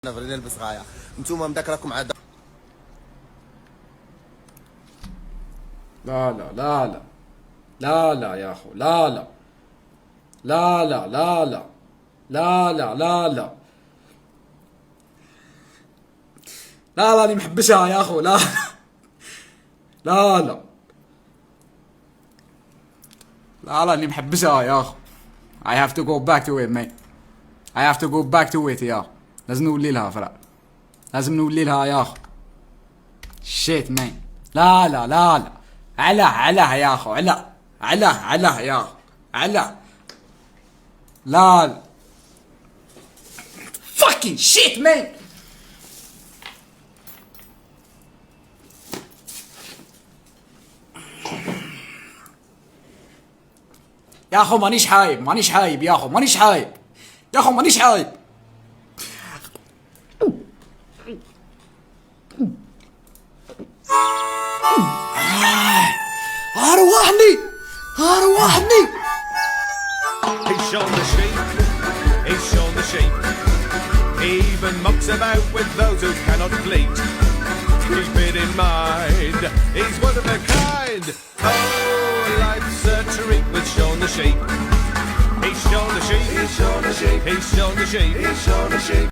نلبس غاية انتوما مذاكركم عاد. لا لا لا لا لا لا يا اخو لا لا لا لا لا لا لا لا لا لا لا لا، اللي محبسها يا اخو لا لا لا لا لا، اللي محبسها يا اخو. I have to go back to it mate. I have to go back to it يا. لازم نولي لها فرق، لازم نولي لها يا اخو. shit man. لا لا لا لا، علاه يا اخو، علاه يا اخو، علاه. لا fucking shit man. يا اخو مانيش حايب يا اخو، مانيش حايب يا اخو، مانيش حايب. اروحني. He's shown the sheep, he's shown the sheep. He even mucks about with those who cannot bleat. Keep it in mind, he's one of a kind. Oh, life's a treat with Shaun the sheep. He's shown the sheep, he's shown the sheep, he's shown the sheep, he's shown the sheep.